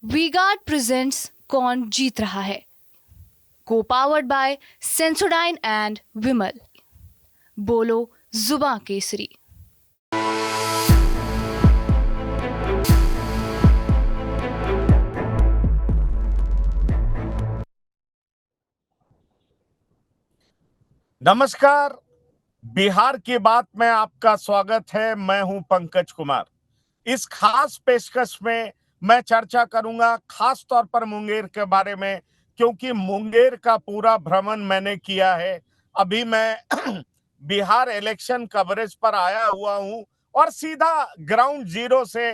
V-Guard presents कौन जीत रहा है, को पावर्ड बाय सेंसोडाइन एंड विमल। बोलो जुबां केसरी। नमस्कार, बिहार की बात में आपका स्वागत है। मैं हूं पंकज कुमार। इस खास पेशकश में मैं चर्चा करूंगा खास तौर पर मुंगेर के बारे में, क्योंकि मुंगेर का पूरा भ्रमण मैंने किया है। अभी मैं बिहार इलेक्शन कवरेज पर आया हुआ हूं और सीधा ग्राउंड जीरो से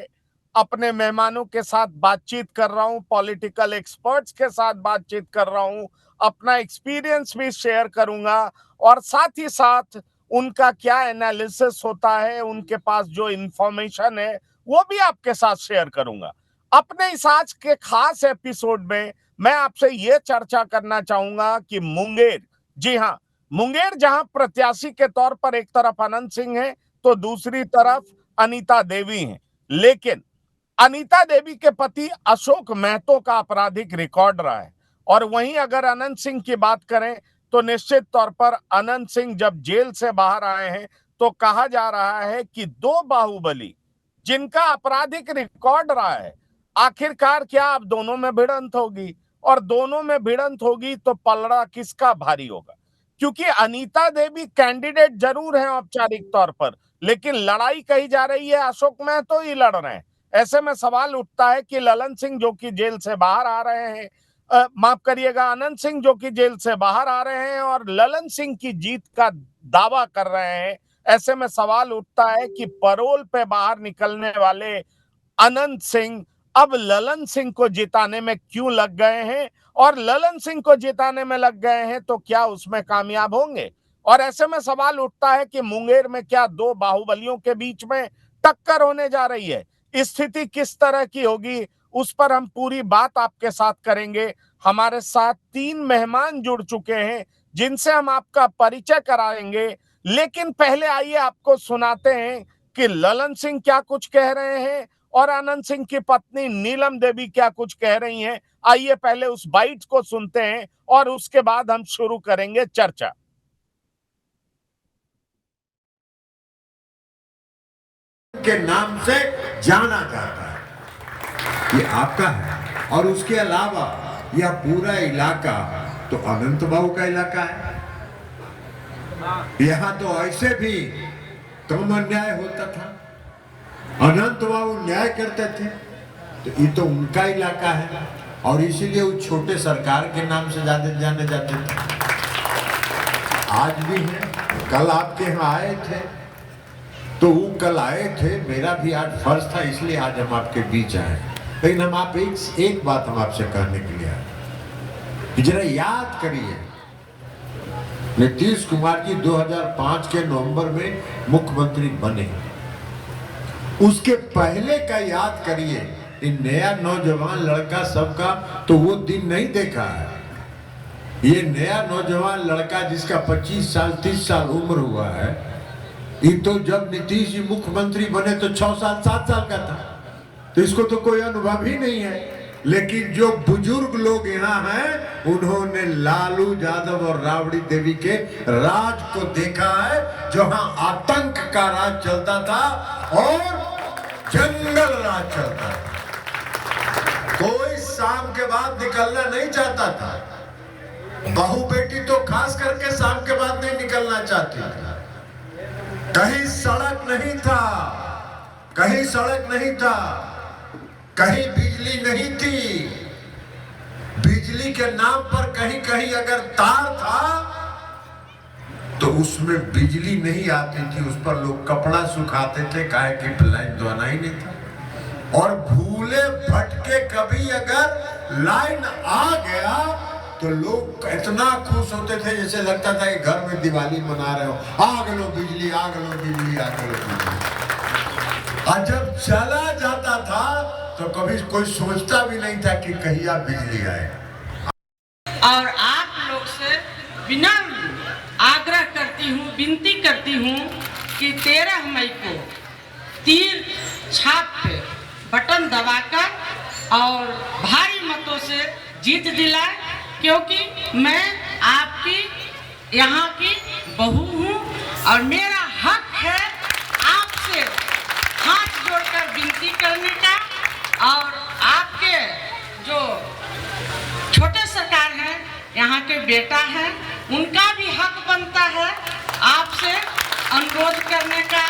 अपने मेहमानों के साथ बातचीत कर रहा हूं, पॉलिटिकल एक्सपर्ट्स के साथ बातचीत कर रहा हूं, अपना एक्सपीरियंस भी शेयर करूंगा और साथ ही साथ उनका क्या एनालिसिस होता है, उनके पास जो इंफॉर्मेशन है वो भी आपके साथ शेयर करूंगा। अपने इस आज के खास एपिसोड में मैं आपसे ये चर्चा करना चाहूंगा कि मुंगेर, जी हाँ, मुंगेर जहां प्रत्याशी के तौर पर एक तरफ अनंत सिंह है तो दूसरी तरफ अनीता देवी हैं, लेकिन अनीता देवी के पति अशोक महतो का आपराधिक रिकॉर्ड रहा है। और वहीं अगर अनंत सिंह की बात करें तो निश्चित तौर पर अनंत सिंह जब जेल से बाहर आए हैं तो कहा जा रहा है कि दो बाहुबली जिनका आपराधिक रिकॉर्ड रहा है, आखिरकार क्या अब दोनों में भिड़ंत होगी, और दोनों में भिड़ंत होगी तो पलड़ा किसका भारी होगा। क्योंकि अनीता देवी कैंडिडेट जरूर हैं औपचारिक तौर पर, लेकिन लड़ाई कही जा रही है अशोक महतो ही लड़ रहे हैं। ऐसे में सवाल उठता है कि ललन सिंह जो कि जेल से बाहर आ रहे हैं, माफ करिएगा, अनंत सिंह जो कि जेल से बाहर आ रहे हैं और ललन सिंह की जीत का दावा कर रहे हैं। ऐसे में सवाल उठता है कि पैरोल पे बाहर निकलने वाले अनंत सिंह अब ललन सिंह को जिताने में क्यों लग गए हैं, और ललन सिंह को जिताने में लग गए हैं तो क्या उसमें कामयाब होंगे। और ऐसे में सवाल उठता है कि मुंगेर में क्या दो बाहुबलियों के बीच में टक्कर होने जा रही है, स्थिति किस तरह की होगी, उस पर हम पूरी बात आपके साथ करेंगे। हमारे साथ तीन मेहमान जुड़ चुके हैं जिनसे हम आपका परिचय कराएंगे, लेकिन पहले आइए आपको सुनाते हैं कि ललन सिंह क्या कुछ कह रहे हैं और अनंत सिंह की पत्नी नीलम देवी क्या कुछ कह रही हैं। आइए पहले उस बाइट को सुनते हैं और उसके बाद हम शुरू करेंगे चर्चा। के नाम से जाना जाता है, ये आपका है। और उसके अलावा यह पूरा इलाका तो अनंत बाबू का इलाका है। यहाँ तो ऐसे भी कम अन्याय होता था, अनंत बाबू न्याय करते थे, तो ये तो उनका इलाका है और इसीलिए वो छोटे सरकार के नाम से ज्यादा जाने जाते थे। आज भी है, कल आपके यहाँ आए थे तो वो कल आए थे, मेरा भी आज फर्ज था, इसलिए आज हम आपके बीच आए। लेकिन हम आप एक बात हम आपसे कहने के लिए आए, जरा याद करिए, नीतीश कुमार जी 2005 के नवंबर में मुख्यमंत्री बने, उसके पहले का याद करिए। इन नया नौजवान लड़का सबका तो वो दिन नहीं देखा है। ये नया नौजवान लड़का जिसका 25 साल 30 साल उम्र हुआ है, ये तो जब नीतीश जी मुख्यमंत्री बने तो 6 साल 7 साल का था, तो इसको तो कोई अनुभव ही नहीं है। लेकिन जो बुजुर्ग लोग यहाँ हैं उन्होंने लालू यादव और राबड़ी देवी के राज को देखा है, जहां आतंक का राज चलता था और जंगल राज चलता था। कोई शाम के बाद निकलना नहीं चाहता था, बहू बेटी तो खास करके शाम के बाद नहीं निकलना चाहती थी। कहीं सड़क नहीं था, कहीं सड़क नहीं था, कहीं बिजली नहीं थी, बिजली के नाम पर कहीं कहीं अगर तार था तो उसमें बिजली नहीं आती थी, उस पर लोग कपड़ा सुखाते थे, काहे कि लाइन तो आना ही नहीं था। और भूले भटके कभी अगर लाइन आ गया तो लोग इतना खुश होते थे जैसे लगता था कि घर में दिवाली मना रहे हो, आग लो बिजली, आग लो बिजली, आग लो बिजली। और जब चला जाता था तो कभी कोई सोचता भी नहीं था कि कहीं आप बिजली आए। और आप लोग से विनम्र आग्रह करती हूँ, विनती करती हूँ कि 13 मई को तीर छाप पे बटन दबाकर और भारी मतों से जीत दिलाए, क्योंकि मैं आपकी यहाँ की बहू हूँ और मेरा हक है आपसे हाथ जोड़कर विनती करने का। और आपके जो छोटे सरकार हैं, यहाँ के बेटा हैं, उनका भी हक बनता है आपसे अनुरोध करने का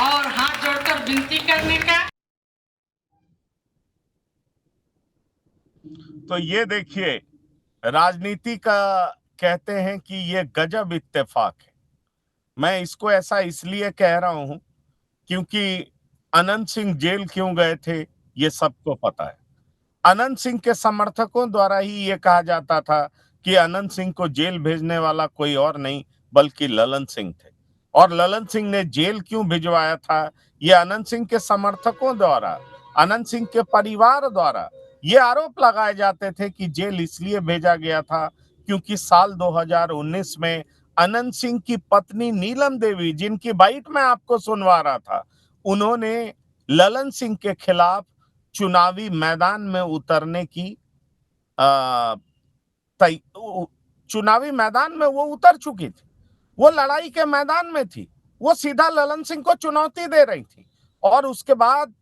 और हाथ जोड़कर विनती करने का। तो ये देखिए, राजनीति का कहते हैं कि ये गजब इत्तेफाक है। मैं इसको ऐसा इसलिए कह रहा हूं क्योंकि अनंत सिंह जेल क्यों गए थे ये सबको पता है। अनंत सिंह के समर्थकों द्वारा ही ये कहा जाता था कि अनंत सिंह को जेल भेजने वाला कोई और नहीं बल्कि ललन सिंह थे। और ललन सिंह ने जेल क्यों भिजवाया था, ये अनंत सिंह के समर्थकों द्वारा, अनंत सिंह के परिवार द्वारा ये आरोप लगाए जाते थे कि जेल इसलिए भेजा गया था क्योंकि साल 2019 में अनंत सिंह की पत्नी नीलम देवी, जिनकी बाइट मैं आपको सुनवा रहा था, उन्होंने ललन सिंह के खिलाफ चुनावी मैदान में उतरने की चुनावी मैदान में वो उतर चुकी थी। वो लड़ाई के मैदान में थी। वो सीधा ललन सिंह को चुनौती दे रही थी। और उसके बाद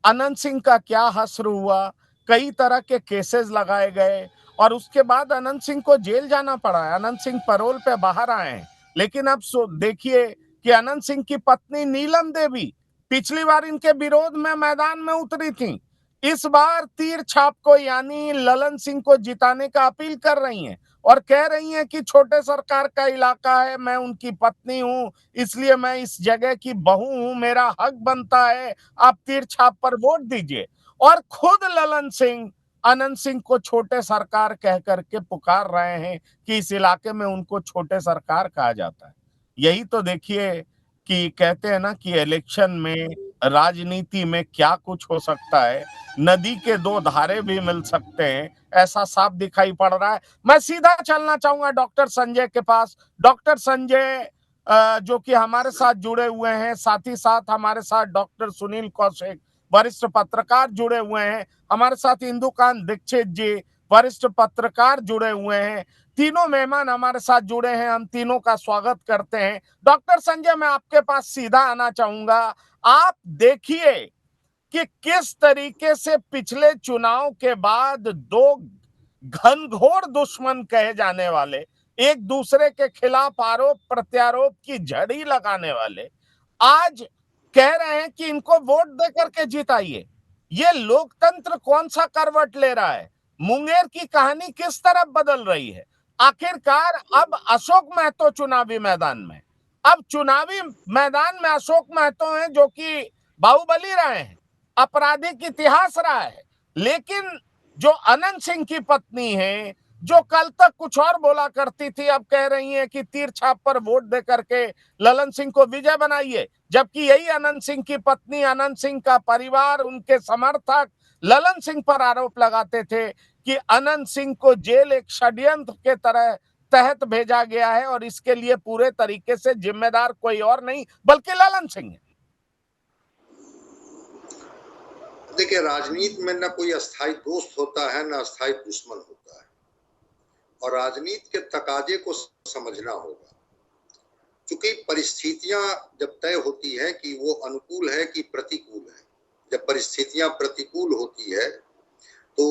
अनंत सिंह का क्या हश्र हुआ, कई तरह के केसेस लगाए गए और उसके बाद अनंत सिंह को जेल जाना पड़ा है। अनंत सिंह पैरोल पे बाहर आए हैं, लेकिन अब देखिए कि अनंत सिंह की पत्नी नीलम देवी पिछली बार इनके विरोध में मैदान में उतरी थी, इस बार तीर छाप को यानी ललन सिंह को जिताने का अपील कर रही हैं और कह रही हैं कि छोटे सरकार का इलाका है, मैं उनकी पत्नी हूं, इसलिए मैं इस जगह की बहू हूं, मेरा हक बनता है, आप तीर छाप पर वोट दीजिए। और खुद ललन सिंह अनंत सिंह को छोटे सरकार कह करके पुकार रहे हैं कि इस इलाके में उनको छोटे सरकार कहा जाता है। यही तो देखिए कि कहते हैं ना कि इलेक्शन में, राजनीति में क्या कुछ हो सकता है। नदी के दो धारे भी मिल सकते हैं, ऐसा साफ दिखाई पड़ रहा है। मैं सीधा चलना चाहूंगा डॉक्टर संजय के पास। डॉक्टर संजय जो कि हमारे साथ जुड़े हुए हैं, साथ ही साथ हमारे साथ डॉक्टर सुनील कौशिक वरिष्ठ पत्रकार जुड़े हुए हैं, हमारे साथ इंदुकांत दीक्षित जी वरिष्ठ पत्रकार जुड़े हुए हैं। तीनों मेहमान हमारे साथ जुड़े हैं, हम तीनों का स्वागत करते हैं। डॉक्टर संजय, मैं आपके पास सीधा आना चाहूंगा। आप देखिए कि किस तरीके से पिछले चुनाव के बाद दो घनघोर दुश्मन कहे जाने वाले, एक दूसरे के खिलाफ आरोप प्रत्यारोप की झड़ी लगाने वाले, आज कह रहे हैं कि इनको वोट देकर के जिताइए। ये लोकतंत्र कौन सा करवट ले रहा है? मुंगेर की कहानी किस तरफ बदल रही है? आखिरकार अब अशोक महतो चुनावी मैदान में, अब चुनावी मैदान में अशोक महतो हैं जो कि बाहुबली रहे हैं, आपराधिक इतिहास रहा है। लेकिन जो अनंत सिंह की पत्नी है, जो कल तक कुछ और बोला करती थी, अब कह रही है कि तीर छाप पर वोट दे करके ललन सिंह को विजय बनाइए। जबकि यही अनंत सिंह की पत्नी, अनंत सिंह का परिवार, उनके समर्थक ललन सिंह पर आरोप लगाते थे कि अनंत सिंह को जेल एक षड्यंत्र के तरह तहत भेजा गया है और इसके लिए पूरे तरीके से जिम्मेदार कोई और नहीं बल्कि ललन सिंह है। देखिए, राजनीति में न कोई अस्थायी दोस्त होता है, न अस्थायी दुश्मन होता है, और राजनीति के तकाजे को समझना होगा। क्योंकि परिस्थितियां जब तय होती है कि वो अनुकूल है कि प्रतिकूल है, जब परिस्थितियां प्रतिकूल होती है तो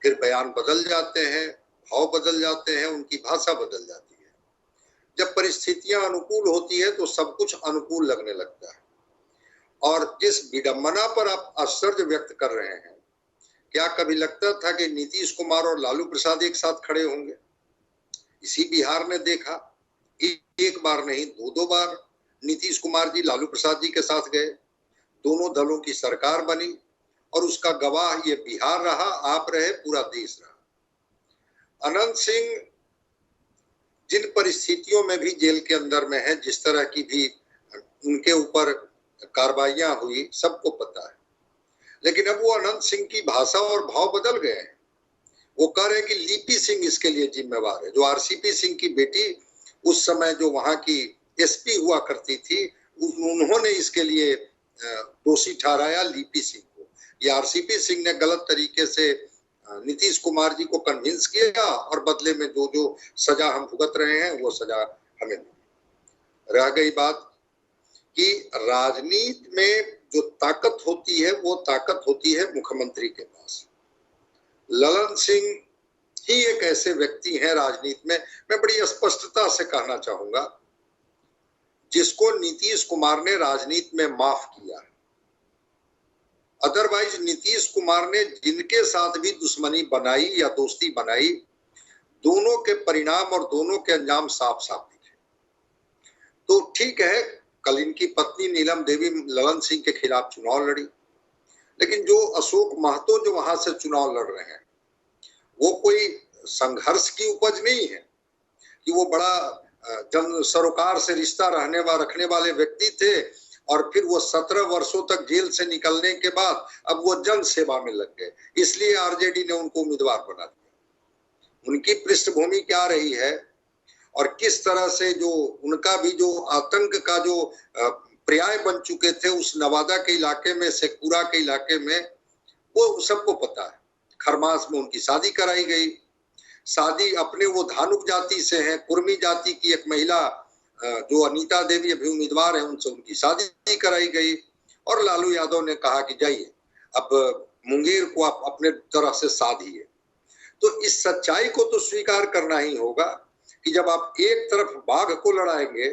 फिर बयान बदल जाते हैं, भाव बदल जाते हैं, उनकी भाषा बदल जाती है। जब परिस्थितियां अनुकूल होती है तो सब कुछ अनुकूल लगने लगता है। और जिस विडंबना पर आप आश्चर्य व्यक्त कर रहे हैं, क्या कभी लगता था कि नीतीश कुमार और लालू प्रसाद एक साथ खड़े होंगे? इसी बिहार ने देखा, एक बार नहीं दो बार नीतीश कुमार जी लालू प्रसाद जी के साथ गए, दोनों दलों की सरकार बनी और उसका गवाह ये बिहार रहा, आप रहे, पूरा देश रहा। अनंत सिंह जिन परिस्थितियों में भी जेल के अंदर में है, जिस तरह की भी उनके ऊपर कार्रवाइयां हुई, सबको पता है। लेकिन अब वो अनंत सिंह की भाषा और भाव बदल गए हैं। वो कह रहे हैं कि लिपि सिंह इसके लिए जिम्मेवार है। जो आरसीपी सिंह की बेटी उस समय जो वहां की एसपी हुआ करती थी, उन्होंने इसके लिए दोषी ठहराया लिपि सिंह को। ये आरसीपी सिंह ने गलत तरीके से नीतीश कुमार जी को कन्विंस किया और बदले में जो जो सजा हम भुगत रहे हैं वो सजा हमें मिली। रह गई बात कि राजनीति में जो ताकत होती है वो ताकत होती है मुख्यमंत्री के पास। ललन सिंह ही एक ऐसे व्यक्ति हैं राजनीति में, मैं बड़ी स्पष्टता से कहना चाहूंगा, जिसको नीतीश कुमार ने राजनीति में माफ किया है। अदरवाइज नीतीश कुमार ने जिनके साथ भी दुश्मनी बनाई या दोस्ती बनाई, दोनों के परिणाम और दोनों के अंजाम साफ साफ दिखे। तो ठीक है, कल इनकी पत्नी नीलम देवी ललन सिंह के खिलाफ चुनाव लड़ी, लेकिन जो अशोक महतो जो वहां से चुनाव लड़ रहे हैं वो कोई संघर्ष की उपज नहीं है कि वो बड़ा जन सरोकार से रिश्ता रखने वाले व्यक्ति थे और फिर वो 17 वर्षों तक जेल से निकलने के बाद अब वो जन सेवा में लग गए, इसलिए आरजेडी ने उनको उम्मीदवार बना दिया। उनकी पृष्ठभूमि क्या रही है और किस तरह से जो उनका भी जो आतंक का जो पर्याय बन चुके थे उस नवादा के इलाके में, शेखपुरा के इलाके में, वो सबको पता है। खरमास में उनकी शादी कराई गई, शादी अपने वो धानुक जाति से है, कुर्मी जाति की एक महिला जो अनीता देवी अभी उम्मीदवार है उनसे उनकी शादी कराई गई और लालू यादव ने कहा कि जाइए अब मुंगेर को आप अपने तरह से साधिए। तो इस सच्चाई को तो स्वीकार करना ही होगा कि जब आप एक तरफ बाघ को लड़ाएंगे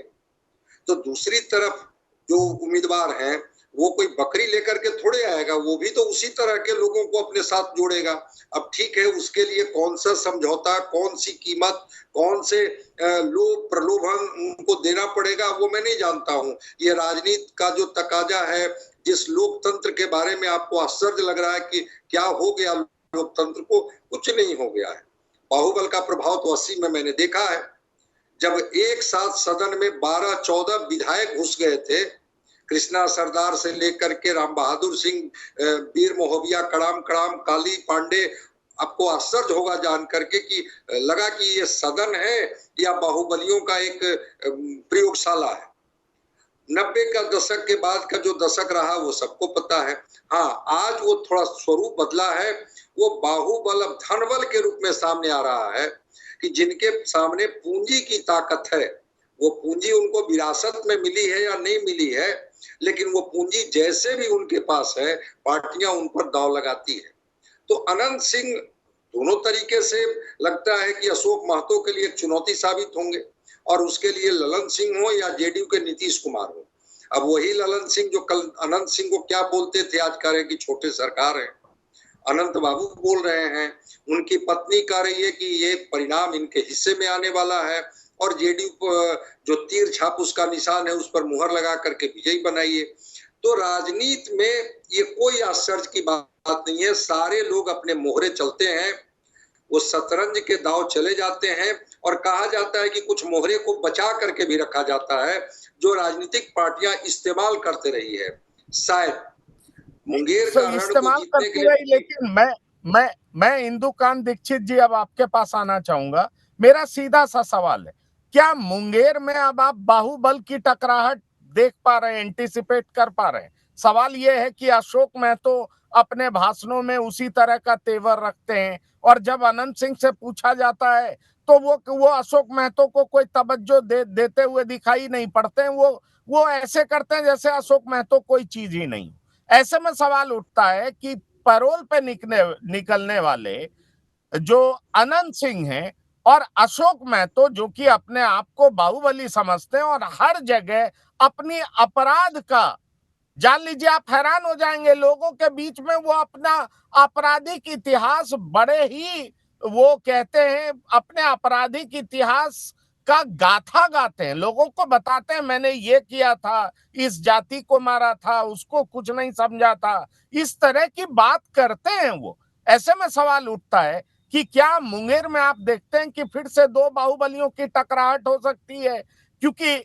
तो दूसरी तरफ जो उम्मीदवार हैं वो कोई बकरी लेकर के थोड़े आएगा, वो भी तो उसी तरह के लोगों को अपने साथ जोड़ेगा। अब ठीक है, उसके लिए कौन सा समझौता, कौन सी कीमत, कौन से लोभ प्रलोभन उनको देना पड़ेगा वो मैं नहीं जानता हूँ। ये राजनीति का जो तकाजा है, जिस लोकतंत्र के बारे में आपको आश्चर्य लग रहा है कि क्या हो गया लोकतंत्र को, कुछ नहीं हो गया है। बाहुबल का प्रभाव तो 80 में मैंने देखा है, जब एक साथ सदन में 12-14 विधायक घुस गए थे, कृष्णा सरदार से लेकर के राम बहादुर सिंह, वीर मोहबिया, कड़ाम कड़ाम, काली पांडे, आपको आश्चर्य होगा जान करके कि लगा कि ये सदन है या बाहुबलियों का एक प्रयोगशाला है। 90 का दशक के बाद का जो दशक रहा वो सबको पता है। हाँ, आज वो थोड़ा स्वरूप बदला है, वो बाहुबल अब धनबल के रूप में सामने आ रहा है कि जिनके सामने पूंजी की ताकत है, वो पूंजी उनको विरासत में मिली है या नहीं मिली है, लेकिन वो पूंजी जैसे भी उनके पास है, पार्टियां उन पर दांव लगाती है। तो अनंत सिंह दोनों तरीके से लगता है कि अशोक महतो के लिए चुनौती साबित होंगे और उसके लिए ललन सिंह हो या जेडीयू के नीतीश कुमार हो। अब वही ललन सिंह जो कल अनंत सिंह को क्या बोलते थे, आज कह रहे हैं कि छोटे सरकार है। अनंत बाबू बोल रहे हैं, उनकी पत्नी कह रही है कि ये परिणाम इनके हिस्से में आने वाला है और जेडीयू जो तीर छाप उसका निशान है उस पर मुहर लगा करके विजयी बनाइए। तो राजनीति में ये कोई आश्चर्य की बात नहीं है, सारे लोग अपने मोहरे चलते हैं, वो शतरंज के दांव चले जाते हैं और कहा जाता है कि कुछ मोहरे को बचा करके भी रखा जाता है जो राजनीतिक पार्टियां इस्तेमाल करते रही है। शायद मुंगेर का रण इस्तेमाल को जीतने के करती रही, लिए। लेकिन मैं इंदुकान दीक्षित जी अब आपके पास आना चाहूंगा। मेरा सीधा सा सवाल है, क्या मुंगेर में अब आप बाहुबल की टकराहट देख पा रहे हैं, एंटिसिपेट कर पा रहे हैं? सवाल यह है कि अशोक महतो अपने भाषणों में उसी तरह का तेवर रखते हैं और जब अनंत सिंह से पूछा जाता है तो वो अशोक महतो को कोई तवज्जो देते हुए दिखाई नहीं पड़ते हैं। वो ऐसे करते हैं जैसे अशोक महतो कोई चीज ही नहीं। ऐसे में सवाल उठता है कि पैरोल पे निकलने वाले जो अनंत सिंह हैं और अशोक महतो जो कि अपने आप को बाहुबली समझते हैं और हर जगह अपनी अपराध का, जान लीजिए आप हैरान हो जाएंगे, लोगों के बीच में वो अपना आपराधिक इतिहास बड़े ही, वो कहते हैं अपने आपराधिक इतिहास का गाथा गाते हैं, लोगों को बताते हैं मैंने ये किया था, इस जाति को मारा था, उसको कुछ नहीं समझा था, इस तरह की बात करते हैं वो। ऐसे में सवाल उठता है कि क्या मुंगेर में आप देखते हैं कि फिर से दो बाहुबलियों की टकराहट हो सकती है? क्योंकि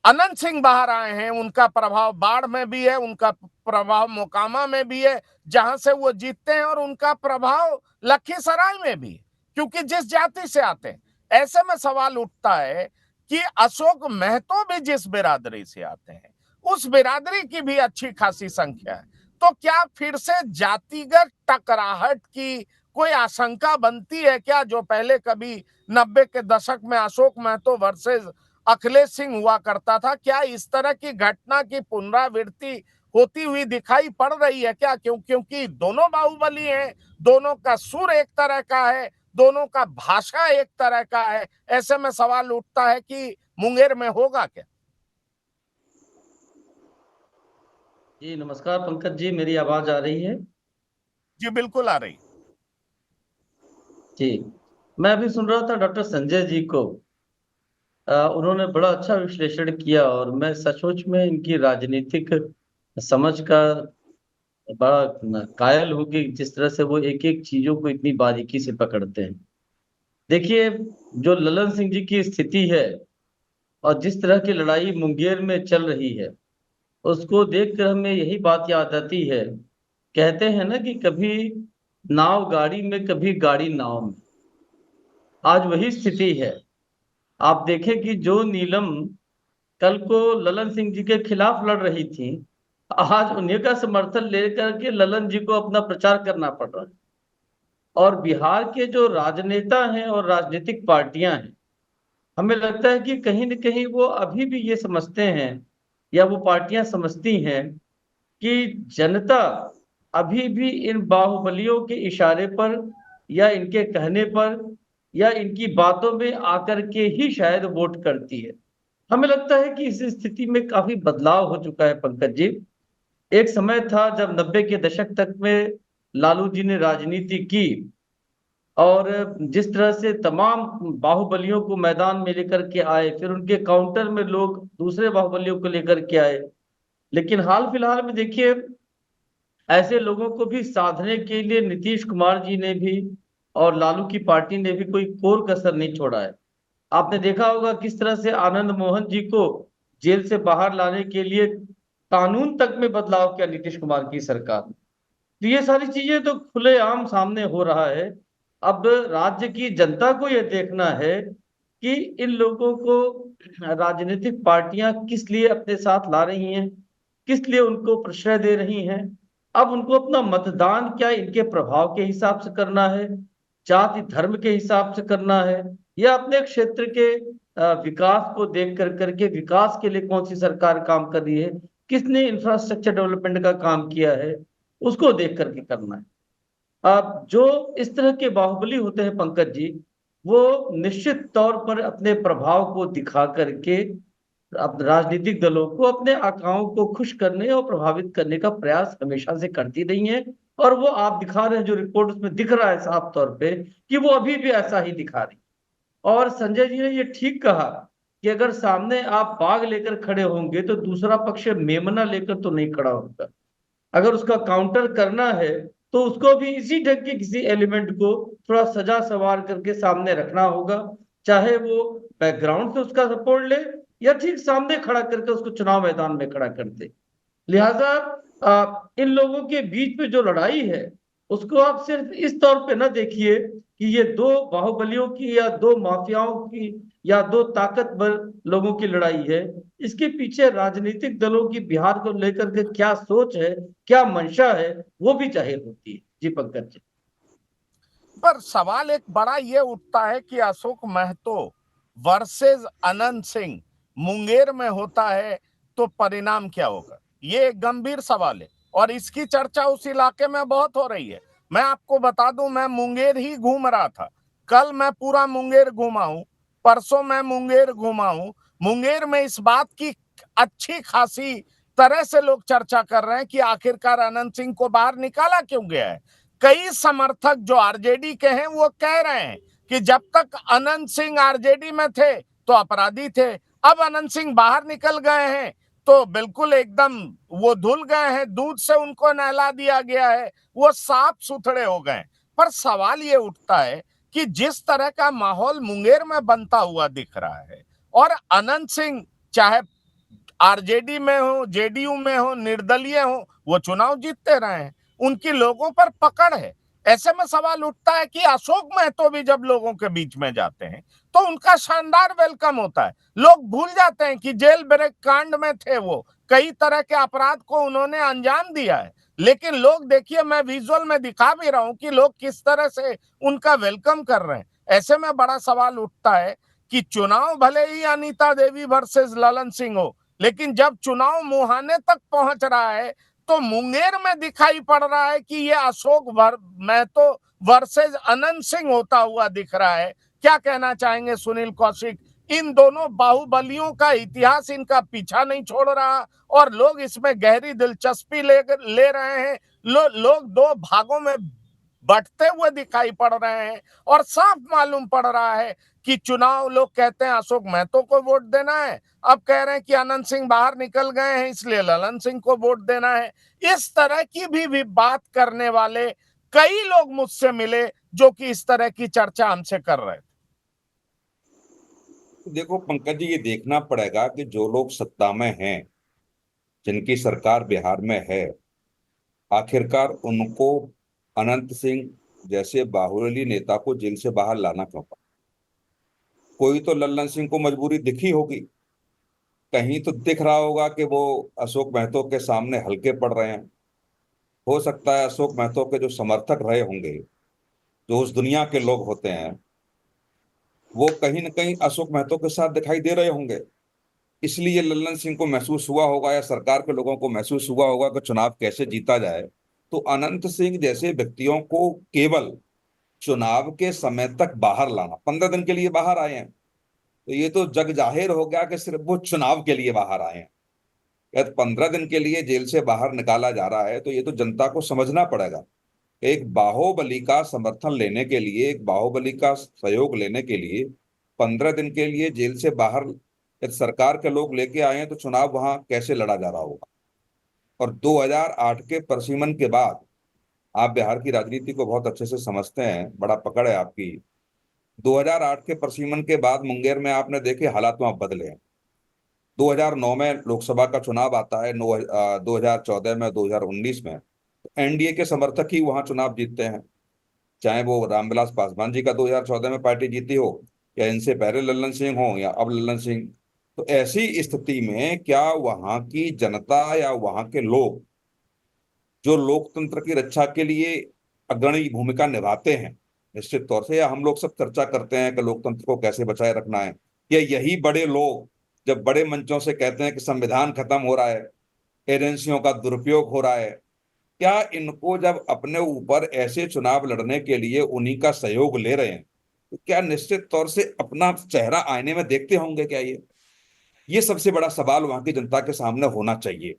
अनंत सिंह बाहर आए हैं, उनका प्रभाव बाढ़ में भी है, उनका प्रभाव मोकामा में भी है जहां से वो जीतते हैं, और उनका प्रभाव लखीसराय में भी, क्योंकि जिस जाति से आते हैं। ऐसे में सवाल उठता है कि अशोक महतो भी जिस बिरादरी से आते हैं उस बिरादरी की भी अच्छी खासी संख्या है। तो क्या फिर से जातिगत टकराहट की कोई आशंका बनती है क्या, जो पहले कभी 90 के दशक में अशोक महतो वर्सेस अखिलेश सिंह हुआ करता था? क्या इस तरह की घटना की पुनरावृत्ति होती हुई दिखाई पड़ रही है क्या? क्योंकि दोनों बाहुबली हैं, दोनों का सुर एक तरह का है, दोनों का भाषा एक तरह का है। ऐसे में सवाल उठता है कि मुंगेर में होगा क्या? जी नमस्कार पंकज जी, मेरी आवाज आ रही है? जी बिल्कुल आ रही। जी, मैं अभी सुन रहा था डॉक्टर संजय जी को। उन्होंने बड़ा अच्छा विश्लेषण किया और मैं सचमुच में इनकी राजनीतिक समझ का बड़ा कायल हूँ कि जिस तरह से वो एक एक चीजों को इतनी बारीकी से पकड़ते हैं। देखिए, जो ललन सिंह जी की स्थिति है और जिस तरह की लड़ाई मुंगेर में चल रही है, उसको देखकर हमें यही बात याद आती है। कहते हैं ना कि कभी नाव गाड़ी में, कभी गाड़ी नाव में। आज वही स्थिति है। आप देखें कि जो नीलम कल को ललन सिंह जी के खिलाफ लड़ रही थी, आज उन्हीं का समर्थन लेकर के ललन जी को अपना प्रचार करना पड़ रहा है। और बिहार के जो राजनेता हैं और राजनीतिक पार्टियां हैं, हमें लगता है कि कहीं न कहीं वो अभी भी ये समझते हैं, या वो पार्टियां समझती हैं कि जनता अभी भी इन बाहुबलियों के इशारे पर या इनके कहने पर या इनकी बातों में आकर के ही शायद वोट करती है। हमें लगता है कि इस स्थिति में काफी बदलाव हो चुका है पंकज जी। एक समय था जब 90 के दशक तक में लालू जी ने राजनीति की और जिस तरह से तमाम बाहुबलियों को मैदान में लेकर के आए, फिर उनके काउंटर में लोग दूसरे बाहुबलियों को लेकर के आए। लेकिन हाल फिलहाल में देखिए, ऐसे लोगों को भी साधने के लिए नीतीश कुमार जी ने भी और लालू की पार्टी ने भी कोई कोर कसर नहीं छोड़ा है। आपने देखा होगा किस तरह से आनंद मोहन जी को जेल से बाहर लाने के लिए कानून तक में बदलाव किया नीतीश कुमार की सरकार ने। तो ये सारी चीजें तो खुलेआम सामने हो रहा है। अब राज्य की जनता को यह देखना है कि इन लोगों को राजनीतिक पार्टियां किस लिए अपने साथ ला रही हैं, किस लिए उनको प्रश्रय दे रही हैं। अब उनको अपना मतदान क्या इनके प्रभाव के हिसाब से करना है, जाति धर्म के हिसाब से करना है, या अपने क्षेत्र के विकास को देख कर करके विकास के लिए कौन सी सरकार काम कर रही है, किसने इंफ्रास्ट्रक्चर डेवलपमेंट का काम किया है, उसको देख करके करना है। अब जो इस तरह के बाहुबली होते हैं पंकज जी, वो निश्चित तौर पर अपने प्रभाव को दिखा करके अब राजनीतिक दलों को अपने आकाओं को खुश करने और प्रभावित करने का प्रयास हमेशा से करती रही है। और वो आप दिखा रहे हैं, जो रिपोर्ट उसमें दिख रहा है साफ तौर पे कि वो अभी भी ऐसा ही दिखा रही। और संजय जी ने ये ठीक कहा कि अगर सामने आप बाघ लेकर खड़े होंगे तो दूसरा पक्ष मेमना लेकर तो नहीं खड़ा होगा। अगर उसका काउंटर करना है तो उसको भी इसी ढंग के किसी एलिमेंट को थोड़ा सजा सवार करके सामने रखना होगा, चाहे वो बैकग्राउंड से उसका सपोर्ट ले या ठीक सामने खड़ा करके उसको चुनाव मैदान में खड़ा कर दे। लिहाजा इन लोगों के बीच में जो लड़ाई है उसको आप सिर्फ इस तौर पे ना देखिए कि ये दो बाहुबलियों की या दो माफियाओं की या दो ताकतवर लोगों की लड़ाई है। इसके पीछे राजनीतिक दलों की बिहार को लेकर के क्या सोच है, क्या मंशा है, वो भी जाहिर होती है। जी पंकज जी। पर सवाल एक बड़ा ये उठता है कि अशोक महतो वर्सेस अनंत सिंह मुंगेर में होता है तो परिणाम क्या होगा? ये एक गंभीर सवाल है और इसकी चर्चा उस इलाके में बहुत हो रही है। मैं आपको बता दूं, मैं मुंगेर ही घूम रहा था। कल मैं पूरा मुंगेर घूमा हूं, परसों मैं मुंगेर घूमा हूं। मुंगेर में इस बात की अच्छी खासी तरह से लोग चर्चा कर रहे हैं कि आखिरकार अनंत सिंह को बाहर निकाला क्यों गया है। कई समर्थक जो आरजेडी के हैं वो कह रहे हैं कि जब तक अनंत सिंह आरजेडी में थे तो अपराधी थे, अब अनंत सिंह बाहर निकल गए हैं तो बिल्कुल एकदम वो धुल गए हैं, दूध से उनको नहला दिया गया है, वो साफ सुथरे हो गए। पर सवाल ये उठता है कि जिस तरह का माहौल मुंगेर में बनता हुआ दिख रहा है और अनंत सिंह चाहे आरजेडी में हो, जेडीयू में हो, निर्दलीय हो, वो चुनाव जीतते रहे हैं, उनकी लोगों पर पकड़ है। ऐसे में सवाल उठता है कि अशोक महतो भी जब लोगों के बीच में जाते हैं तो उनका शानदार वेलकम होता है। लोग भूल जाते हैं कि जेल ब्रेक कांड में थे, वो कई तरह के अपराध को उन्होंने अंजाम दिया है। लेकिन लोग देखिए, मैं विजुअल में दिखा भी रहा हूं कि लोग किस तरह से उनका वेलकम कर रहे हैं। ऐसे में बड़ा सवाल उठता है कि चुनाव भले ही अनीता देवी वर्सेस ललन सिंह हो, लेकिन जब चुनाव मुहाने तक पहुंच रहा है तो मुंगेर में दिखाई पड़ रहा है कि ये अशोक महतो वर्सेस अनंत सिंह होता हुआ दिख रहा है। क्या कहना चाहेंगे सुनील कौशिक? इन दोनों बाहुबलियों का इतिहास इनका पीछा नहीं छोड़ रहा और लोग इसमें गहरी दिलचस्पी ले रहे हैं। लोग दो भागों में बंटते हुए दिखाई पड़ रहे हैं और साफ मालूम पड़ रहा है कि चुनाव लोग कहते हैं अशोक महतो को वोट देना है, अब कह रहे हैं कि अनंत सिंह बाहर निकल गए हैं इसलिए ललन सिंह को वोट देना है। इस तरह की भी बात करने वाले कई लोग मुझसे मिले जो कि इस तरह की चर्चा हमसे कर रहे थे। देखो पंकज जी, ये देखना पड़ेगा कि जो लोग सत्ता में हैं, जिनकी सरकार बिहार में है, आखिरकार उनको अनंत सिंह जैसे बाहुबली नेता को जेल से बाहर लाना क्यों पड़ा। कोई तो लल्लन सिंह को मजबूरी दिखी होगी, कहीं तो दिख रहा होगा कि वो अशोक महतो के सामने हल्के पड़ रहे हैं। हो सकता है अशोक महतो के जो समर्थक रहे होंगे, जो उस दुनिया के लोग होते हैं, वो कहीं ना कहीं अशोक महतो के साथ दिखाई दे रहे होंगे। इसलिए लल्लन सिंह को महसूस हुआ होगा या सरकार के लोगों को महसूस हुआ होगा कि चुनाव कैसे जीता जाए, तो अनंत सिंह जैसे व्यक्तियों को केवल चुनाव के समय तक बाहर लाना, 15 दिन के लिए बाहर आए हैं, तो ये तो जग जाहिर हो गया कि सिर्फ वो चुनाव के लिए बाहर आए हैं। यदि 15 दिन के लिए जेल से बाहर निकाला जा रहा है तो ये तो जनता को समझना पड़ेगा। एक बाहुबली का समर्थन लेने के लिए, एक बाहुबली का सहयोग लेने के लिए 15 दिन के लिए जेल से बाहर यदि सरकार के लोग लेके आए हैं तो चुनाव वहां कैसे लड़ा जा रहा होगा। और 2008 के परसिमन के बाद, आप बिहार की राजनीति को बहुत अच्छे से समझते हैं, बड़ा पकड़ है आपकी। 2008 के परसिमन के बाद मुंगेर में आपने देखे हालात वहां बदले हैं। 2009 में लोकसभा का चुनाव आता है, 2014 में, 2019 में एनडीए के समर्थक ही वहां चुनाव जीतते हैं, चाहे वो रामविलास पासवान जी का 2014 में पार्टी जीती हो या इनसे पहले लल्लन सिंह हो या अब लल्लन सिंह। तो ऐसी स्थिति में क्या वहां की जनता या वहां के लोग जो लोकतंत्र की रक्षा के लिए अग्रणी भूमिका निभाते हैं, निश्चित तौर से, या हम लोग सब चर्चा करते हैं कि लोकतंत्र को कैसे बचाए रखना है, या यही बड़े लोग जब बड़े मंचों से कहते हैं कि संविधान खत्म हो रहा है, एजेंसियों का दुरुपयोग हो रहा है, क्या इनको जब अपने ऊपर ऐसे चुनाव लड़ने के लिए उन्हीं का सहयोग ले रहे हैं तो क्या निश्चित तौर से अपना चेहरा आईने में देखते होंगे क्या? ये सबसे बड़ा सवाल वहां की जनता के सामने होना चाहिए।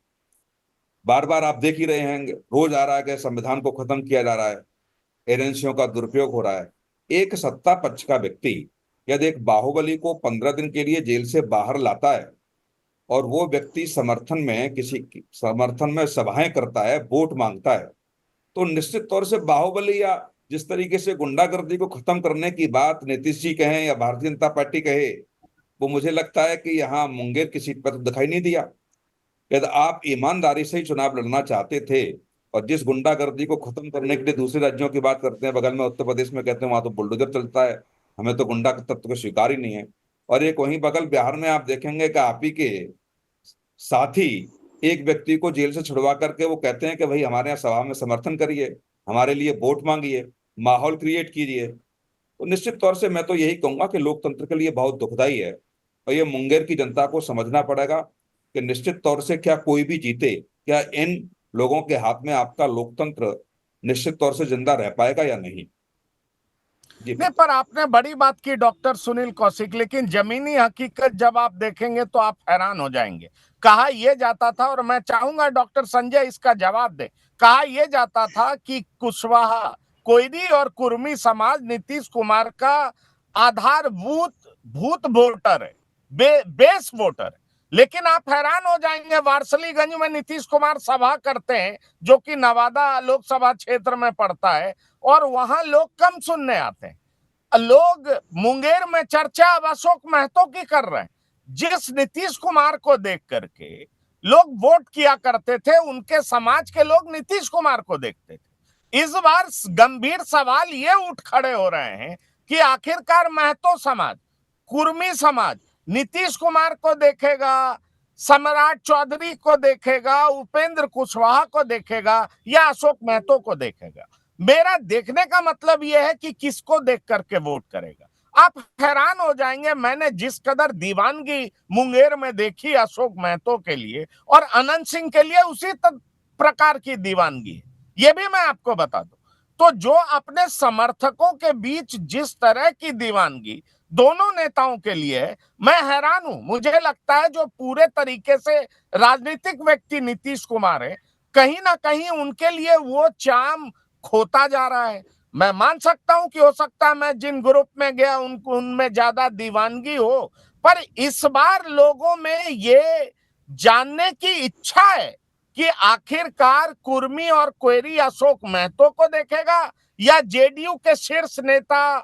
बार बार आप देख ही रहे हैं, रोज आ रहा है कि संविधान को खत्म किया जा रहा है, एजेंसियों का दुरुपयोग हो रहा है। एक सत्ता पक्ष का व्यक्ति यदि एक बाहुबली को 15 दिन के लिए जेल से बाहर लाता है और वो व्यक्ति समर्थन में सभाएं करता है, वोट मांगता है, तो निश्चित तौर से बाहुबली या जिस तरीके से गुंडागर्दी को खत्म करने की बात नीतीश जी कहें या भारतीय जनता पार्टी कहे, वो मुझे लगता है कि यहाँ मुंगेर की सीट पर तो दिखाई नहीं दिया। यदि आप ईमानदारी से ही चुनाव लड़ना चाहते थे और जिस गुंडागर्दी को खत्म करने के लिए दूसरे राज्यों की बात करते हैं, बगल में उत्तर प्रदेश में कहते हैं वहां तो बुलडोजर चलता है, हमें तो गुंडा तत्व को स्वीकार ही नहीं है, और एक वहीं बगल बिहार में आप देखेंगे कि आप ही के साथी एक व्यक्ति को जेल से छुड़वा करके वो कहते हैं कि भाई हमारे यहाँ सभा में समर्थन करिए, हमारे लिए वोट मांगिए, माहौल क्रिएट कीजिए। तो निश्चित तौर से मैं तो यही कहूंगा कि लोकतंत्र के लिए बहुत दुखदाई है और ये मुंगेर की जनता को समझना पड़ेगा कि निश्चित तौर से क्या कोई भी जीते, क्या इन लोगों के हाथ में आपका लोकतंत्र निश्चित तौर से जिंदा रह पाएगा या नहीं। नहीं, पर आपने बड़ी बात की डॉक्टर सुनील कौशिक, लेकिन जमीनी हकीकत जब आप देखेंगे तो आप हैरान हो जाएंगे। कहा यह जाता था, और मैं चाहूंगा डॉक्टर संजय इसका जवाब दे, कहा यह जाता था कि कुशवाहा, कोयरी और कुर्मी समाज नीतीश कुमार का आधारभूत वोटर है, बेस वोटर है। लेकिन आप हैरान हो जाएंगे, वारसलीगंज में नीतीश कुमार सभा करते हैं जो कि नवादा लोकसभा क्षेत्र में पड़ता है, और वहां लोग कम सुनने आते हैं। लोग मुंगेर में चर्चा अब अशोक महतो की कर रहे हैं। जिस नीतीश कुमार को देख करके लोग वोट किया करते थे, उनके समाज के लोग नीतीश कुमार को देखते थे। इस बार गंभीर सवाल ये उठ खड़े हो रहे हैं कि आखिरकार महतो समाज, कुर्मी समाज नीतीश कुमार को देखेगा सम्राट चौधरी को देखेगा, उपेंद्र कुशवाहा को देखेगा या अशोक महतो को देखेगा। मेरा देखने का मतलब यह है कि किसको देख करके वोट करेगा। आप हैरान हो जाएंगे, मैंने जिस कदर दीवानगी मुंगेर में देखी अशोक महतो के लिए और अनंत सिंह के लिए, उसी प्रकार की दीवानगी है, ये भी मैं आपको बता दूं। तो जो अपने समर्थकों के बीच जिस तरह की दीवानगी दोनों नेताओं के लिए है, मैं हैरान हूं। मुझे लगता है जो पूरे तरीके से राजनीतिक व्यक्ति नीतीश कुमार है, कहीं ना कहीं उनके लिए वो चाम खोता जा रहा है। मैं मान सकता हूं कि हो सकता है मैं जिन ग्रुप में गया उनमें ज्यादा दीवानगी हो, पर इस बार लोगों में ये जानने की इच्छा है कि आखिरकार कुर्मी और क्वेरी अशोक महतो को देखेगा या जेडीयू के शीर्ष नेता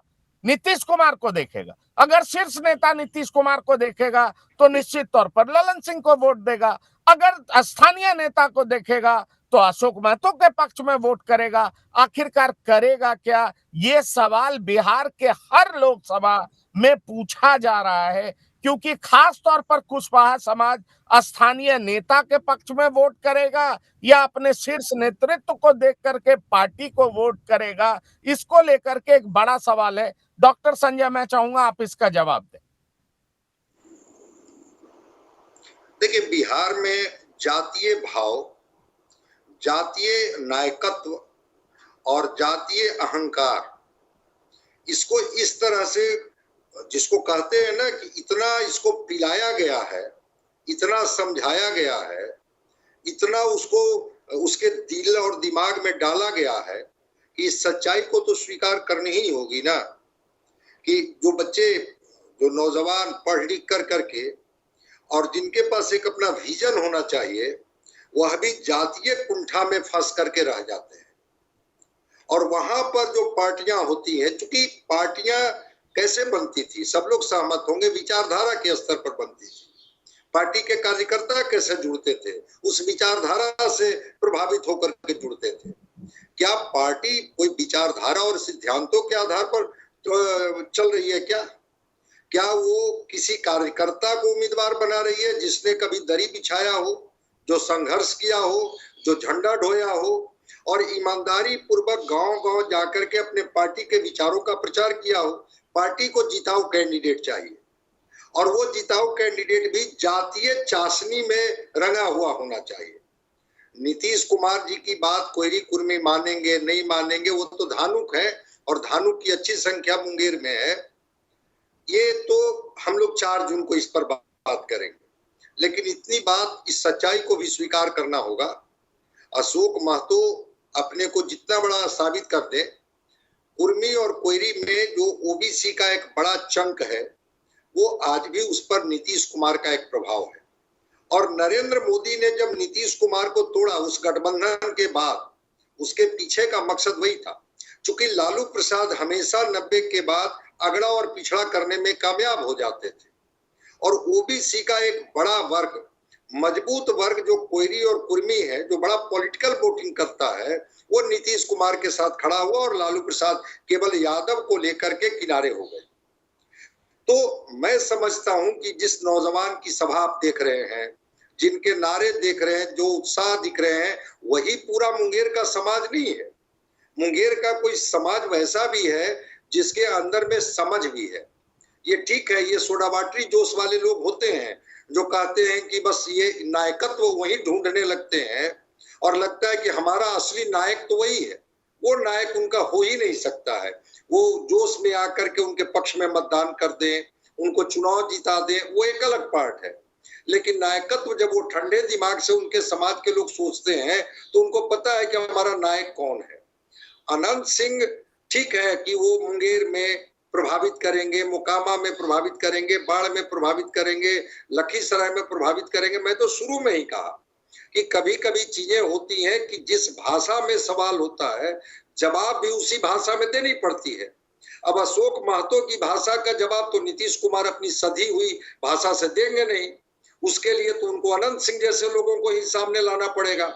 नीतीश कुमार को देखेगा। अगर शीर्ष नेता नीतीश कुमार को देखेगा तो निश्चित तौर पर ललन सिंह को वोट देगा। अगर स्थानीय नेता को देखेगा तो अशोक महतो के पक्ष में वोट करेगा। आखिरकार करेगा क्या, ये सवाल बिहार के हर लोकसभा में पूछा जा रहा है, क्योंकि खास तौर पर कुशवाहा समाज स्थानीय नेता के पक्ष में वोट करेगा या अपने शीर्ष नेतृत्व को देख करके पार्टी को वोट करेगा। इसको लेकर के एक बड़ा सवाल है। डॉक्टर संजय, मैं चाहूंगा आप इसका जवाब दें। देखिए, बिहार में जातीय भाव, जातीय नायकत्व और जातीय अहंकार, इसको इस तरह से, जिसको कहते हैं ना कि इतना इसको पिलाया गया है, इतना समझाया गया है, इतना उसको उसके दिल और दिमाग में डाला गया है कि इस सच्चाई को तो स्वीकार करनी ही होगी ना, कि जो बच्चे, जो नौजवान पढ़ लिख कर करके और जिनके पास एक अपना विजन होना चाहिए, वह भी जातीय कुंठा में फंस करके रह जाते हैं। और वहां पर जो पार्टियां होती हैं, चूंकि पार्टियां कैसे बनती थी, सब लोग सहमत होंगे, विचारधारा के स्तर पर बनती थी। पार्टी के कार्यकर्ता कैसे जुड़ते थे, उस विचारधारा से प्रभावित होकर के जुड़ते थे। क्या पार्टी कोई विचारधारा और सिद्धांतों के आधार पर चल रही है क्या वो किसी कार्यकर्ता को उम्मीदवार बना रही है जिसने कभी दरी बिछाया हो, जो संघर्ष किया हो, जो झंडा ढोया हो और ईमानदारी पूर्वक गांव-गांव जाकर के अपने पार्टी के विचारों का प्रचार किया हो? पार्टी को जिताऊ कैंडिडेट चाहिए और वो जिताऊ कैंडिडेट भी जातीय चाशनी में रंगा हुआ होना चाहिए। नीतीश कुमार जी की बात कोयरी कुर्मी मानेंगे नहीं मानेंगे, वो तो धानुक है और धानुक की अच्छी संख्या मुंगेर में है। ये तो हम लोग 4 जून को इस पर बात करेंगे, लेकिन इतनी बात, इस सच्चाई को भी स्वीकार करना होगा। अशोक महतो अपने को जितना बड़ा साबित कर दे, कुर्मी और कोयरी में जो ओबीसी का एक बड़ा चंक है, वो आज भी उस पर नीतीश कुमार का एक प्रभाव है। और नरेंद्र मोदी ने जब नीतीश कुमार को तोड़ा उस गठबंधन के बाद, उसके पीछे का मकसद वही था। चूंकि लालू प्रसाद हमेशा 90 के बाद अगड़ा और पिछड़ा करने में कामयाब हो जाते थे और ओबीसी का एक बड़ा वर्ग, मजबूत वर्ग जो कोयरी और कुर्मी है, जो बड़ा पॉलिटिकल वोटिंग करता है, वो नीतीश कुमार के साथ खड़ा हुआ और लालू प्रसाद केवल यादव को लेकर के किनारे हो गए। तो मैं समझता हूं कि जिस नौजवान की सभा आप देख रहे हैं, जिनके नारे देख रहे हैं, जो उत्साह दिख रहे हैं, वही पूरा मुंगेर का समाज नहीं है। मुंगेर का कोई समाज वैसा भी है जिसके अंदर में समझ भी है। ये ठीक है, ये सोडाबाटरी जोश वाले लोग होते हैं जो कहते हैं कि बस ये नायकत्व वही ढूंढने लगते हैं और लगता है कि हमारा असली नायक तो वही है। वो नायक उनका हो ही नहीं सकता है। वो जोश में आकर के उनके पक्ष में मतदान कर दें, उनको चुनाव जिता दें, वो एक अलग पार्ट है। लेकिन नायकत्व जब वो ठंडे दिमाग से उनके समाज के लोग सोचते हैं तो उनको पता है कि हमारा नायक कौन है। अनंत सिंह ठीक है कि वो मुंगेर में प्रभावित करेंगे, मोकामा में प्रभावित करेंगे, बाढ़ में प्रभावित करेंगे, लखीसराय में प्रभावित करेंगे। मैं तो शुरू में ही कहा कि कभी कभी चीजें होती हैं कि जिस भाषा में सवाल होता है, जवाब भी उसी भाषा में देनी पड़ती है। अब अशोक महतो की भाषा का जवाब तो नीतीश कुमार अपनी सधी हुई भाषा से देंगे नहीं। उसके लिए तो उनको अनंत सिंह जैसे लोगों को ही सामने लाना पड़ेगा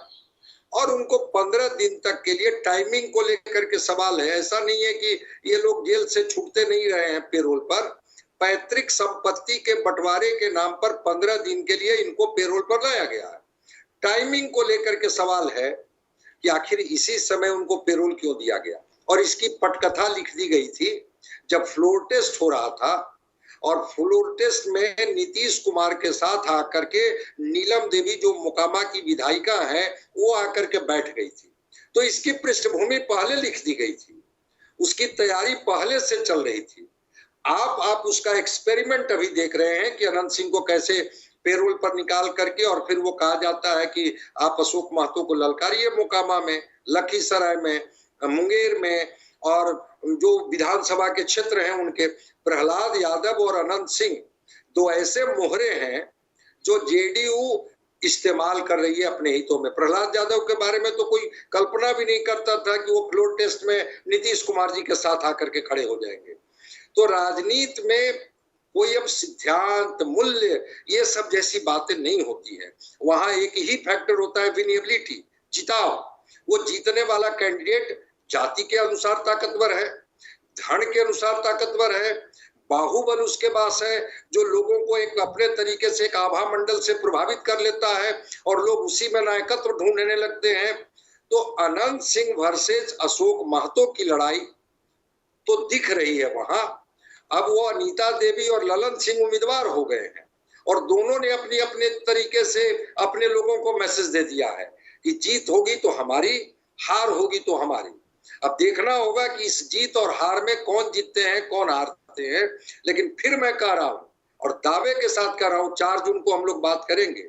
और उनको 15 दिन तक के लिए टाइमिंग को लेकर के सवाल है। ऐसा नहीं है कि ये लोग जेल से छूटते नहीं रहे हैं पेरोल पर। पैतृक संपत्ति के बंटवारे के नाम पर 15 दिन के लिए इनको पेरोल पर लाया गया है। टाइमिंग को लेकर के सवाल है कि आखिर इसी समय उनको पेरोल क्यों दिया गया। और इसकी पटकथा लिख दी गई थी जब फ्लोर टेस्ट हो रहा था, और फ्लोर टेस्ट में नीतीश कुमार के साथ आकर के नीलम देवी जो मोकामा की विधायिका है वो आकर के बैठ गई थी। तो इसकी पृष्ठभूमि पहले लिख दी गई थी, उसकी तैयारी पहले से चल रही थी। आप उसका एक्सपेरिमेंट अभी देख रहे हैं कि अनंत सिंह को कैसे पेरोल पर निकाल करके, और फिर वो कहा जाता है कि आप अशोक महतो को ललकारिए मोकामा में, लखीसराय में, मुंगेर में, और जो विधानसभा के क्षेत्र हैं उनके। प्रहलाद यादव और अनंत सिंह दो ऐसे मोहरे हैं जो जेडीयू इस्तेमाल कर रही है अपने हितों में। प्रहलाद यादव के बारे में तो कोई कल्पना भी नहीं करता था कि वो फ्लोर टेस्ट में नीतीश कुमार जी के साथ आकर के खड़े हो जाएंगे। तो राजनीति में कोई अब सिद्धांत, मूल्य, ये सब जैसी बातें नहीं होती है। वहां एक ही फैक्टर होता है, विनेबिलिटी, जिताओ। वो जीतने वाला कैंडिडेट जाति के अनुसार ताकतवर है, धन के अनुसार ताकतवर है, बाहुबल उसके पास है जो लोगों को एक अपने तरीके से एक आभा मंडल से प्रभावित कर लेता है और लोग उसी में नायकत्व ढूंढने लगते हैं। तो अनंत सिंह वर्सेस अशोक महतो की लड़ाई तो दिख रही है वहां। अब वो अनीता देवी और ललन सिंह उम्मीदवार हो गए हैं और दोनों ने अपनी अपने तरीके से अपने लोगों को मैसेज दे दिया है कि जीत होगी तो हमारी, हार होगी तो हमारी। अब देखना होगा कि इस जीत और हार में कौन जीतते हैं, कौन हारते हैं। लेकिन फिर मैं कह रहा हूं और दावे के साथ कह रहा हूं, 4 जून को हम लोग बात करेंगे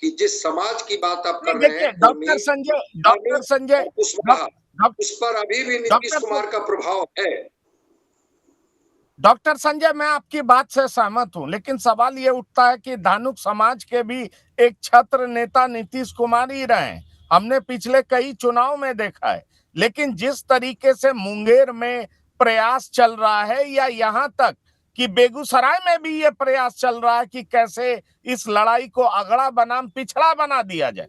कि जिस समाज की बात आप कर रहे हैं, डॉक्टर संजय उस पर अभी भी नीतीश कुमार का प्रभाव है। डॉक्टर संजय, मैं आपकी बात से सहमत हूं, लेकिन सवाल ये उठता है कि धानुक समाज के भी एक छत्र नेता नीतीश कुमार ही रहे हैं। हमने पिछले कई चुनाव में देखा है। लेकिन जिस तरीके से मुंगेर में प्रयास चल रहा है, या यहाँ तक कि बेगूसराय में भी ये प्रयास चल रहा है कि कैसे इस लड़ाई को अगड़ा बनाम पिछड़ा बना दिया जाए।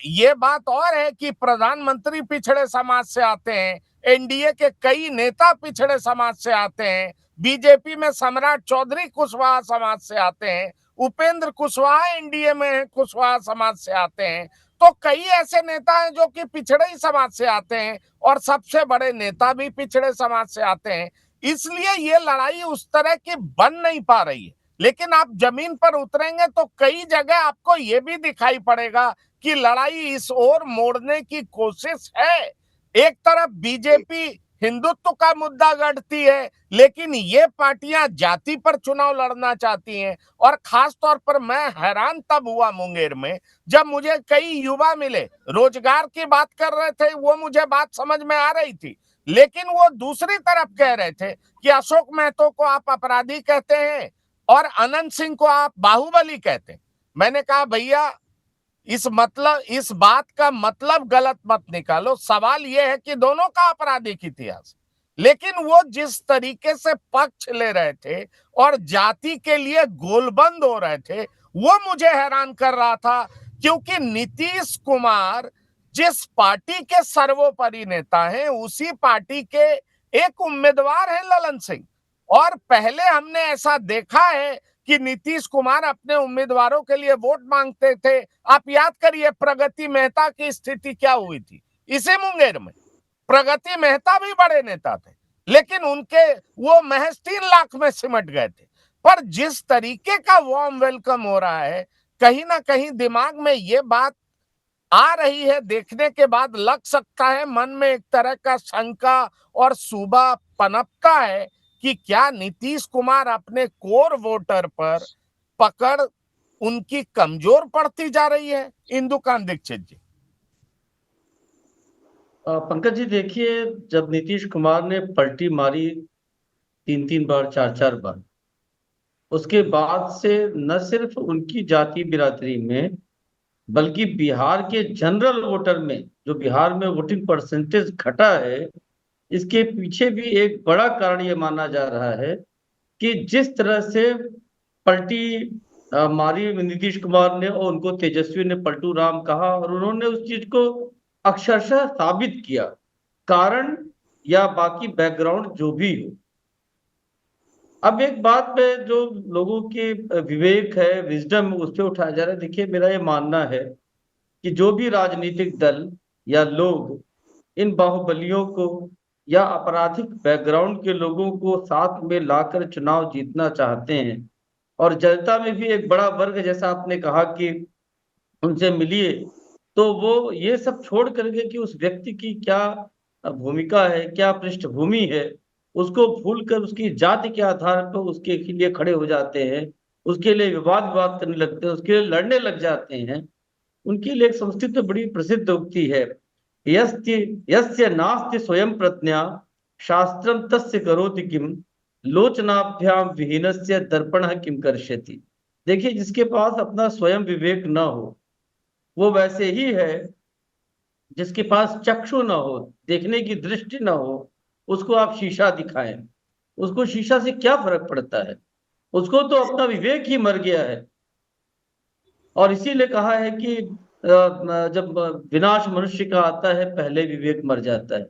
ये बात और है कि प्रधानमंत्री पिछड़े समाज से आते हैं, एनडीए के कई नेता पिछड़े समाज से आते हैं, बीजेपी में सम्राट चौधरी कुशवाहा समाज से आते हैं, उपेंद्र कुशवाहा एनडीए में कुशवाहा समाज से आते हैं। तो कई ऐसे नेता हैं जो कि पिछड़े ही समाज से आते हैं और सबसे बड़े नेता भी पिछड़े समाज से आते हैं। इसलिए ये लड़ाई उस तरह की बन नहीं पा रही है। लेकिन आप जमीन पर उतरेंगे तो कई जगह आपको ये भी दिखाई पड़ेगा कि लड़ाई इस ओर मोड़ने की कोशिश है। एक तरफ बीजेपी हिंदुत्व का मुद्दा गढ़ती है, लेकिन ये पार्टियां जाति पर चुनाव लड़ना चाहती हैं। और खास तौर पर मैं हैरान तब हुआ मुंगेर में जब मुझे कई युवा मिले, रोजगार की बात कर रहे थे, वो मुझे बात समझ में आ रही थी, लेकिन वो दूसरी तरफ कह रहे थे कि अशोक महतो को आप अपराधी कहते हैं और अनंत सिंह को आप बाहुबली कहते हैं। मैंने कहा भैया, इस बात का मतलब गलत मत निकालो। सवाल यह है कि दोनों का आपराधिक इतिहास, लेकिन वो जिस तरीके से पक्ष ले रहे थे और जाति के लिए गोलबंद हो रहे थे, वो मुझे हैरान कर रहा था। क्योंकि नीतीश कुमार जिस पार्टी के सर्वोपरि नेता हैं, उसी पार्टी के एक उम्मीदवार हैं ललन सिंह। और पहले हमने ऐसा देखा है कि नीतीश कुमार अपने उम्मीदवारों के लिए वोट मांगते थे। आप याद करिए प्रगति मेहता की स्थिति क्या हुई थी इसी मुंगेर में। प्रगति मेहता भी बड़े नेता थे, लेकिन उनके वो महज 3 लाख में सिमट गए थे। पर जिस तरीके का वार्म वेलकम हो रहा है, कहीं ना कहीं दिमाग में ये बात आ रही है। देखने के बाद लग सकता है मन में एक तरह का शंका और सूबा पनपता है कि क्या नीतीश कुमार अपने कोर वोटर पर पकड़ उनकी कमजोर पड़ती जा रही है। इंदुकान दीक्षित जी। पंकज जी, देखिए, जब नीतीश कुमार ने पलटी मारी 3-3 बार, 4-4 बार, उसके बाद से न सिर्फ उनकी जाति बिरादरी में बल्कि बिहार के जनरल वोटर में, जो बिहार में वोटिंग परसेंटेज घटा है, इसके पीछे भी एक बड़ा कारण ये माना जा रहा है कि जिस तरह से पलटी मारी नीतीश कुमार ने और उनको तेजस्वी ने पलटू राम कहा और उन्होंने उस चीज को अक्षरशः साबित किया। कारण या बाकी बैकग्राउंड जो भी हो, अब एक बात पे जो लोगों के विवेक है, विजडम, उस पे उठाया जा रहा है। देखिए, मेरा ये मानना है कि जो भी राजनीतिक दल या लोग इन बाहुबलियों को या आपराधिक बैकग्राउंड के लोगों को साथ में लाकर चुनाव जीतना चाहते हैं, और जनता में भी एक बड़ा वर्ग, जैसा आपने कहा कि उनसे मिलिए, तो वो ये सब छोड़ करके कि उस व्यक्ति की क्या भूमिका है, क्या पृष्ठभूमि है, उसको भूल कर उसकी जाति के आधार पर उसके लिए खड़े हो जाते हैं, उसके लिए विवाद विवाद करने लगते हैं, उसके लिए लड़ने लग जाते हैं। उनके लिए एक संस्कृत में बड़ी प्रसिद्ध उक्ति है, यस्य यस्य नास्ति स्वयं प्रज्ञा शास्त्रम तस्य करोति किम लोचनाभ्याम विहीनस्य दर्पणः किम कर्ष्यति। देखिए, जिसके पास अपना स्वयं विवेक न हो, वो वैसे ही है जिसके पास चक्षु न हो, देखने की दृष्टि न हो। उसको आप शीशा दिखाएं, उसको शीशा से क्या फर्क पड़ता है? उसको तो अपना विवेक ही मर गया है। और इसीलिए कहा है कि जब विनाश मनुष्य का आता है, पहले विवेक मर जाता है।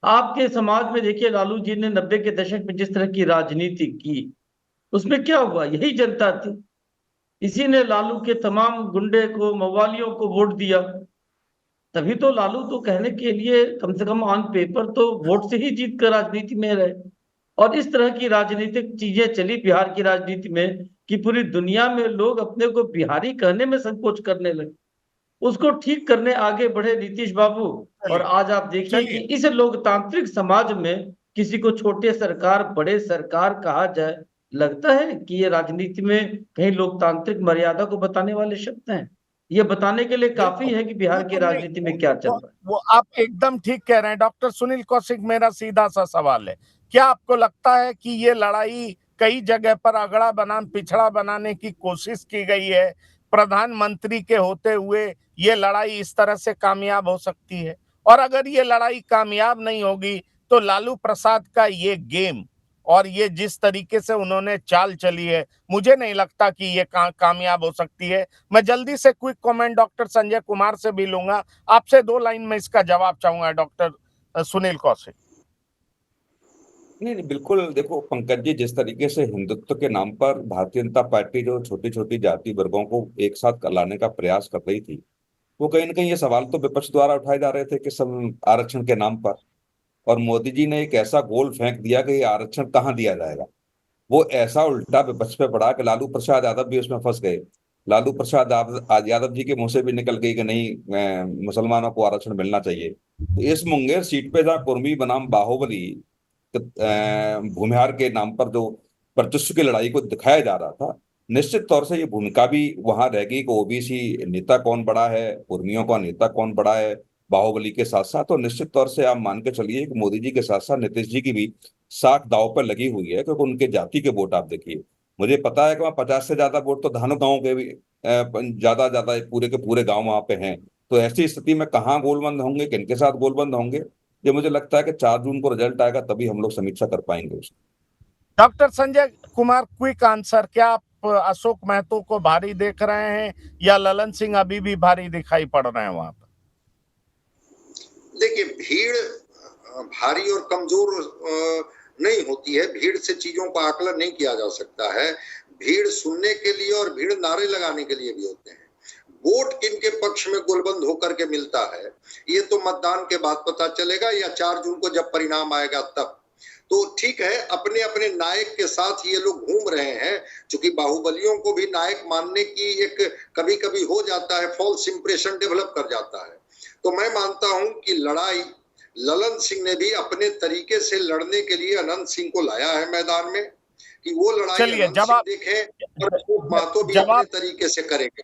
आपके समाज में देखिए, लालू जी ने 90 के दशक में जिस तरह की राजनीति की, उसमें क्या हुआ? यही जनता थी, इसी ने लालू के तमाम गुंडे को, मवालियों को वोट दिया। तभी तो लालू तो कहने के लिए कम से कम ऑन पेपर तो वोट से ही जीत कर राजनीति में रहे। और इस तरह की राजनीतिक चीजें चली बिहार की राजनीति में कि पूरी दुनिया में लोग अपने को बिहारी कहने में संकोच करने लगे। उसको ठीक करने आगे बढ़े नीतीश बाबू। और आज आप देखिए कि चलिए इस लोकतांत्रिक समाज में किसी को छोटे सरकार, बड़े सरकार कहा जाए, लगता है कि ये राजनीति में कहीं लोकतांत्रिक मर्यादा को बताने वाले शब्द हैं? ये बताने के लिए काफी बिल्कुल है कि बिहार की बिल्कुल नहीं, राजनीति में क्या चल रहा है। वो आप एकदम ठीक कह रहे हैं डॉक्टर सुनील कौशिक। मेरा सीधा सा सवाल है, क्या आपको लगता है कि ये लड़ाई कई जगह पर अगड़ा बनाम पिछड़ा बनाने की कोशिश की गई है? प्रधानमंत्री के होते हुए ये लड़ाई इस तरह से कामयाब हो सकती है? और अगर ये लड़ाई कामयाब नहीं होगी तो लालू प्रसाद का ये गेम और ये जिस तरीके से उन्होंने चाल चली है, मुझे नहीं लगता कि ये कामयाब हो सकती है। मैं जल्दी से quick comment doctor Sanjay Kumar से भी लूंगा, आपसे 2 लाइन में इसका जवाब चाहूंगा डॉक्टर सुनील कौशिक। नहीं नहीं, बिल्कुल। देखो पंकज जी, जिस तरीके से हिंदुत्व के नाम पर भारतीय जनता पार्टी जो छोटी छोटी जाति वर्गों को एक साथ लाने का प्रयास कर रही थी, वो कहीं ना कहीं ये सवाल तो विपक्ष द्वारा उठाए जा रहे थे कि सब आरक्षण के नाम पर। और मोदी जी ने एक ऐसा गोल फेंक दिया कि ये आरक्षण कहाँ दिया जाएगा। वो ऐसा उल्टा विपक्ष पे पड़ा कि लालू प्रसाद यादव भी उसमें फंस गए। लालू प्रसाद यादव जी के मुंह से भी निकल गई कि नहीं, मुसलमानों को आरक्षण मिलना चाहिए। तो इस मुंगेर सीट पे जहाँ कुर्मी बनाम बाहुबली भूमिहार के नाम पर जो वर्चस्व की लड़ाई को दिखाया जा रहा था, निश्चित तौर से ये भूमिका भी वहां रहेगी कि ओबीसी नेता कौन बड़ा है, कुर्मियों का नेता कौन बड़ा है बाहुबली के साथ साथ। और निश्चित तौर से आप मान के चलिए कि मोदी जी के साथ साथ नीतीश जी की भी साख दांव पर लगी हुई है, क्योंकि उनके जाति के वोट आप देखिए। मुझे पता है कि वहाँ 50 से ज्यादा वोट तो धानो गांव के भी ज्यादा ज्यादा पूरे के पूरे गांव वहां पे हैं। तो ऐसी स्थिति में कहाँ गोलबंद होंगे, किनके साथ गोलबंद होंगे, ये मुझे लगता है कि 4 जून को रिजल्ट आएगा, तभी हम लोग समीक्षा कर पाएंगे उसकी। Doctor Sanjay Kumar, quick answer, क्या आप अशोक महतो को भारी देख रहे हैं या ललन सिंह अभी भी भारी दिखाई पड़ रहे हैं वहां पर? देखिए, भीड़ भारी और कमजोर नहीं होती है। भीड़ से चीजों का आकलन नहीं किया जा सकता है। भीड़ सुनने के लिए और भीड़ नारे लगाने के लिए भी होते हैं। वोट किनके पक्ष में गोलबंद होकर के मिलता है, ये तो मतदान के बाद पता चलेगा, या 4 जून को जब परिणाम आएगा तब। तो ठीक है, अपने अपने नायक के साथ ये लोग घूम रहे हैं। क्योंकि बाहुबलियों को भी नायक मानने की एक कभी कभी हो जाता है, फॉल्स इंप्रेशन डेवलप कर जाता है। तो मैं मानता हूं कि लड़ाई ललन सिंह ने भी अपने तरीके से लड़ने के लिए अनंत सिंह को लाया है मैदान में, कि वो लड़ाई चलिए, अनंत सिंह देखे और अशोक महतो भी अपने तरीके से करेंगे।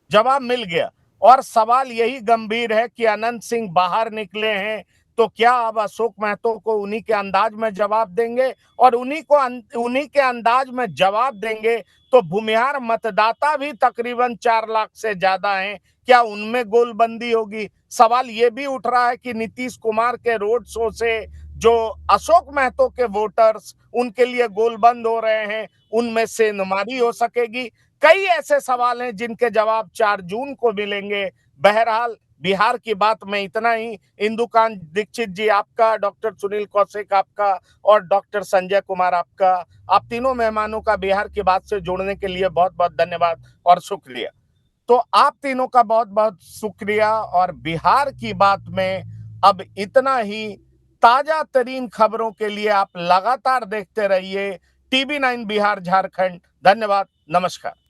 जवाब मिल गया। और सवाल यही गंभीर है कि अनंत सिंह बाहर निकले हैं, तो क्या अब अशोक महतो को उन्हीं के अंदाज में जवाब देंगे? और उन्हीं के अंदाज में जवाब देंगे तो भूमिहार मतदाता भी तकरीबन 4 लाख से ज्यादा हैं, क्या उनमें गोलबंदी होगी? सवाल ये भी उठ रहा है कि नीतीश कुमार के रोड शो से जो अशोक महतो के वोटर्स उनके लिए गोलबंद हो रहे हैं, उनमें से नुमारी हो सकेगी? कई ऐसे सवाल हैं जिनके जवाब 4 जून को मिलेंगे। बहरहाल बिहार की बात में इतना ही। इंदुकांत दीक्षित जी आपका, डॉक्टर सुनील कौशिक आपका और डॉक्टर संजय कुमार आपका, आप तीनों मेहमानों का बिहार की बात से जुड़ने के लिए बहुत बहुत धन्यवाद और शुक्रिया। तो आप तीनों का बहुत बहुत शुक्रिया। और बिहार की बात में अब इतना ही। ताजा तरीन खबरों के लिए आप लगातार देखते रहिए TV9 बिहार झारखंड। धन्यवाद, नमस्कार।